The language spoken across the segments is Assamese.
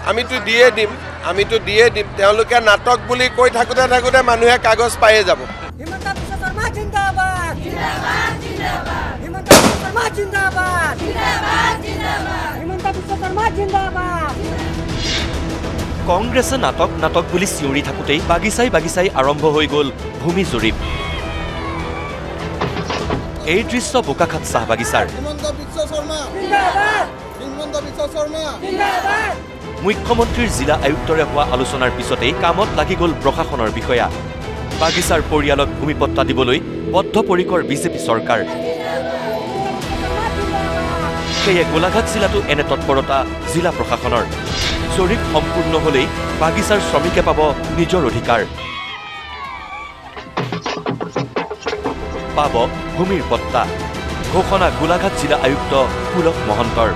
আমিতো দিয়ে দিম তেওঁলোকে নাটক বুলি কৈ থাকোতে মানুহে কাগজ পায়ে যাব হিমন্ত বিশ্ব শৰ্মা জিন্দাবাদ জিন্দাবাদ জিন্দাবাদ হিমন্ত বিশ্ব শৰ্মা জিন্দাবাদ জিন্দাবাদ জিন্দাবাদ হিমন্ত বিশ্ব শৰ্মা জিন্দাবাদ কংগ্ৰেছে নাটক বুলি চিঞৰি থাকোতেই বাগিচাই আৰম্ভ হৈ গ'ল ভূমি জৰীপ এই দৃশ্য বোকাখাত চাহ বাগিচাৰ হিমন্ত বিশ্ব শৰ্মা জিন্দাবাদ হিমন্ত বিশ্ব শৰ্মা জিন্দাবাদ মুখ্যমন্ত্ৰীৰ জিলা আয়ুক্তৰে হোৱা আলোচনাৰ পিছতেই কামত লাগি গ'ল প্ৰশাসনৰ বিষয়া বাগিচাৰ পৰিয়ালক ভূমিপট্টা দিবলৈ বদ্ধপৰিকৰ বিজেপি চৰকাৰ সেয়ে গোলাঘাট জিলাতো এনে তৎপৰতা জিলা প্ৰশাসনৰ জৰীপ সম্পূৰ্ণ হলেই বাগিচাৰ শ্ৰমিকে পাব নিজৰ অধিকাৰ পাব ভূমিৰ পট্টা ঘোষণা গোলাঘাট জিলা আয়ুক্ত পুলক মহন্তৰ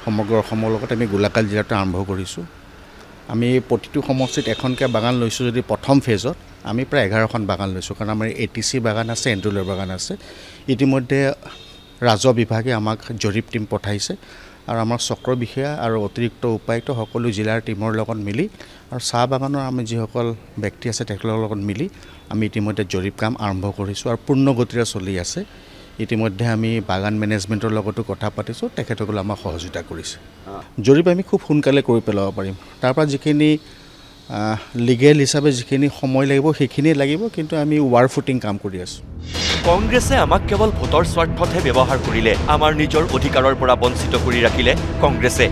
সমগ্ৰ অসমৰ লগত আমি গোলাঘাট জিলাটো আৰম্ভ কৰিছোঁ আমি প্ৰতিটো সমষ্টিত এখনকৈ বাগান লৈছোঁ যদি প্ৰথম ফেজত আমি প্ৰায় 11খন বাগান লৈছোঁ কাৰণ আমাৰ ATC বাগান আছে এণ্ড্ৰুলৰ বাগান আছে ইতিমধ্যে ৰাজহ বিভাগে আমাক জৰীপ টিম পঠাইছে আৰু আমাৰ চক্ৰ বিষয়া আৰু অতিৰিক্ত উপায়ুক্ত সকলো জিলাৰ টিমৰ লগত মিলি আৰু চাহ বাগানৰ আমি যিসকল ব্যক্তি আছে তেখেতৰ লগত মিলি আমি ইতিমধ্যে জৰীপ কাম আৰম্ভ কৰিছোঁ আৰু পূৰ্ণ গতিৰে চলি আছে ইতিমধ্যে আমি বাগান মেনেজমেণ্টৰ লগতো কথা পাতিছোঁ তেখেতসকলে আমাক সহযোগিতা কৰিছে জৰীপ আমি খুব সোনকালে কৰি পেলাব পাৰিম তাৰ পৰা যিখিনি লিগেল হিচাপে যিখিনি সময় লাগিব সেইখিনি লাগিব কিন্তু আমি ৱাৰ ফুটিং কাম কৰি আছোঁ কংগ্ৰেছে আমাক কেৱল ভোটৰ স্বাৰ্থতহে ব্যৱহাৰ কৰিলে আমাৰ নিজৰ অধিকাৰৰ পৰা বঞ্চিত কৰি ৰাখিলে কংগ্ৰেছে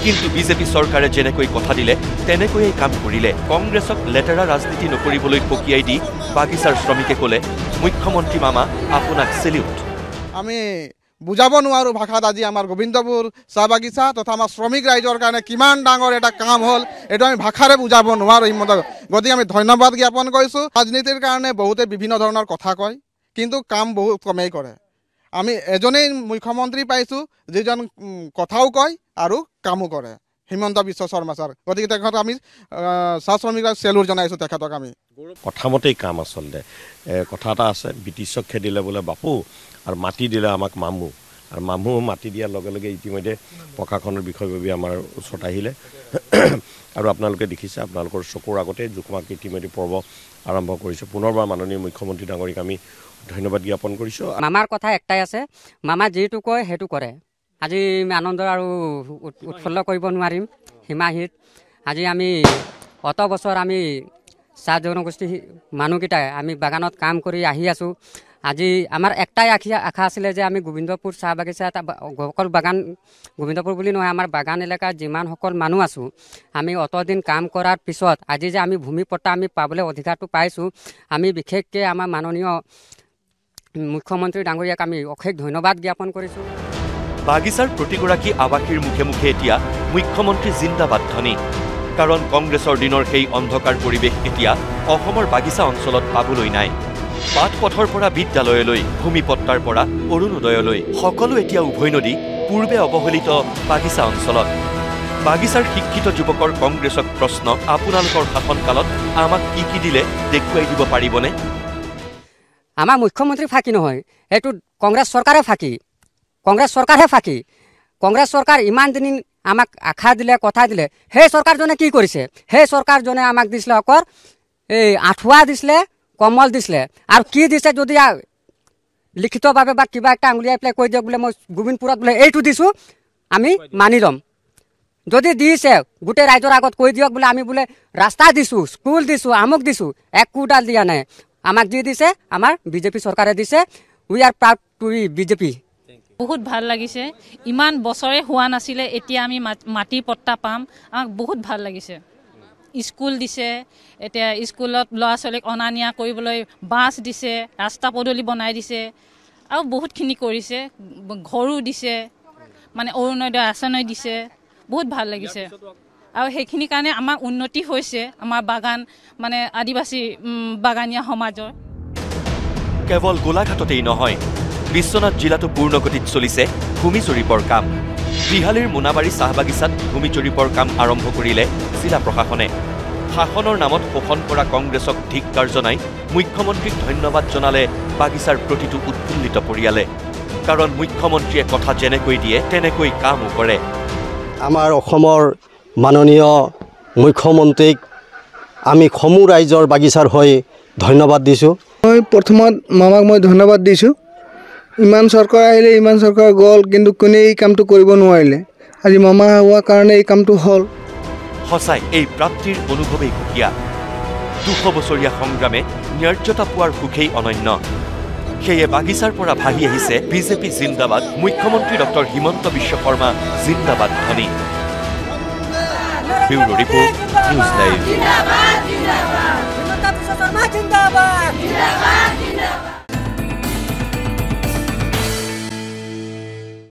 কিন্তু বিজেপি চৰকাৰে যেনেকৈ কথা দিলে তেনেকৈয়ে কাম কৰিলে কংগ্ৰেছক লেতেৰা ৰাজনীতি নকৰিবলৈ পকিয়াই দি বাগিচাৰ শ্ৰমিকে ক'লে মুখ্যমন্ত্ৰী মামা আপোনাক সেলিউট আমি বুজাব নোৱাৰো ভাষাত আজি আমাৰ গোবিন্দপুৰ চাহ বাগিচা তথা আমাৰ শ্ৰমিক ৰাইজৰ কাৰণে কিমান ডাঙৰ এটা কাম হ'ল এইটো আমি ভাষাৰে বুজাব নোৱাৰো গতিকে আমি ধন্যবাদ জ্ঞাপন কৰিছোঁ ৰাজনীতিৰ কাৰণে বহুতে বিভিন্ন ধৰণৰ কথা কয় কিন্তু কাম বহুত কমেই কৰে আমি এজনেই মুখ্যমন্ত্ৰী পাইছোঁ যিজন কথাও কয় আৰু কামো কৰে হিমন্ত বিশ্ব শৰ্মা ছাৰ গতিকে তেখেতক আমি চাহ শ্ৰমিক চেলুট জনাইছোঁ তেখেতক আমি কথামতেই কাম আচলতে কথা এটা আছে ব্ৰিটিছক খেদিলে বোলে বাপু আৰু মাটি দিলে আমাক মামু আৰু মামু মাটি দিয়াৰ লগে লগে ইতিমধ্যে প্ৰশাসনৰ বিষয়ববীয়া আমাৰ ওচৰত আহিলে আৰু আপোনালোকে দেখিছে আপোনালোকৰ চকুৰ আগতে জোখমাক ইতিমধ্যে পৰ্ব আৰম্ভ কৰিছে পুনৰবাৰ মাননীয় মুখ্যমন্ত্ৰী ডাঙৰীক আমি ধন্যবাদ জ্ঞাপন কৰিছোঁ মামাৰ কথা একটাই আছে মামা যিটো কয় সেইটো কৰে আজি আনন্দ আৰু উৎফুল্ল কৰিব নোৱাৰিম সীমাহীত আজি আমি অত বছৰ আমি চাহ জনগোষ্ঠী মানুহকেইটাই আমি বাগানত কাম কৰি আহি আছোঁ আজি আমাৰ একটাই আশা আছিলে যে আমি গোবিন্দপুৰ চাহ বাগিচা এটা অকল বাগান গোবিন্দপুৰ বুলি নহয় আমাৰ বাগান এলেকাত যিমানসকল মানুহ আছোঁ আমি অতদিন কাম কৰাৰ পিছত আজি যে আমি ভূমিপট্টা আমি পাবলৈ অধিকাৰটো পাইছোঁ আমি বিশেষকৈ আমাৰ মাননীয় মুখ্যমন্ত্ৰী ডাঙৰীয়াক আমি অশেষ ধন্যবাদ জ্ঞাপন কৰিছোঁ বাগিচাৰ প্ৰতিগৰাকী আৱাসীৰ মুখে মুখে এতিয়া মুখ্যমন্ত্ৰী জিন্দাবাদ ধ্বনি কাৰণ কংগ্ৰেছৰ দিনৰ সেই অন্ধকাৰ পৰিৱেশ এতিয়া অসমৰ বাগিচা অঞ্চলত পাবলৈ নাই পাঠ পথৰ পৰা বিদ্যালয়লৈ ভূমিপট্টাৰ পৰা অৰুণোদয়লৈ সকলো এতিয়া উভৈ নদী পূৰ্বে অৱহেলিত বাগিচা অঞ্চলত বাগিচাৰ শিক্ষিত যুৱকৰ কংগ্ৰেছক প্ৰশ্ন আপোনালোকৰ শাসনকালত আমাক কি দিলে দেখুৱাই দিব পাৰিবনে আমাৰ মুখ্যমন্ত্ৰী ফাঁকি নহয় এইটো কংগ্ৰেছ চৰকাৰে ফাঁকি কংগ্ৰেছ চৰকাৰহে ফাঁকি কংগ্ৰেছ চৰকাৰ ইমান দিন আমাক আশা দিলে কথা দিলে সেই চৰকাৰজনে কি কৰিছে সেই চৰকাৰজনে আমাক দিছিলে অকল এই আঁঠুৱা দিছিলে কম্বল দিছিলে আৰু কি দিছে যদি লিখিতভাৱে বা কিবা একটা আঙুলিয়াই পেলাই কৈ দিয়ক বোলে মই গোবিন্দপুৰত বোলে এইটো দিছোঁ আমি মানি ল'ম যদি দিছে গোটেই ৰাইজৰ আগত কৈ দিয়ক বোলে আমি বোলে ৰাস্তা দিছোঁ স্কুল দিছোঁ আমুক দিছোঁ একোডাল দিয়া নাই আমাক যি দিছে আমাৰ বিজেপি চৰকাৰে দিছে we are proud to be BJP বহুত ভাল লাগিছে ইমান বছৰে হোৱা নাছিলে এতিয়া আমি মাটি পট্টা পাম আমাক বহুত ভাল লাগিছে স্কুল দিছে এতিয়া স্কুলত ল'ৰা ছোৱালীক অনা নিয়া কৰিবলৈ বাছ দিছে ৰাস্তা পদূলি বনাই দিছে আৰু বহুতখিনি কৰিছে ঘৰো দিছে মানে অৰুণোদয় আঁচনি দিছে বহুত ভাল লাগিছে আৰু সেইখিনি কাৰণে আমাৰ উন্নতি হৈছে আমাৰ বাগান মানে আদিবাসী বাগানীয়া সমাজৰ কেৱল গোলাঘাটতেই নহয় বিশ্বনাথ জিলাতো পূৰ্ণগতিত চলিছে ভূমি জৰীপৰ কাম বিহালীৰ মোনাবাৰী চাহ বাগিচাত ভূমি জৰীপৰ কাম আৰম্ভ কৰিলে জিলা প্ৰশাসনে শাসনৰ নামত শোষণ কৰা কংগ্ৰেছক ধিক্কাৰ জনাই মুখ্যমন্ত্ৰীক ধন্যবাদ জনালে বাগিচাৰ প্ৰতিটো উৎফুল্লিত পৰিয়ালে কাৰণ মুখ্যমন্ত্ৰীয়ে কথা যেনেকৈ দিয়ে তেনেকৈ কামো কৰে আমাৰ অসমৰ মাননীয় মুখ্যমন্ত্ৰীক আমি সমূহ ৰাইজৰ বাগিচাৰ হৈ ধন্যবাদ দিছোঁ। মই প্ৰথমত মামাক মই ধন্যবাদ দিছোঁ। ইমান চৰকাৰ আহিলে, ইমান চৰকাৰ গ'ল, কিন্তু কোনে এই কামটো কৰিব নোৱাৰিলে। আজি মামা হোৱাৰ কাৰণে এই কামটো হ'ল। সঁচাই এই প্ৰাপ্তিৰ অনুভৱেই সুকীয়া। 200 বছৰীয়া সংগ্ৰামে ন্যায্যতা পোৱাৰ সুখেই অনন্য। সেয়ে বাগিচাৰ পৰা ভাহি আহিছে বিজেপি জিন্দাবাদ, মুখ্যমন্ত্ৰী ডক্টৰ হিমন্ত বিশ্ব শৰ্মা জিন্দাবাদ ধ্বনি। Bureau report, news live. Himanta Biswa Sarma জিন্দাবাদ।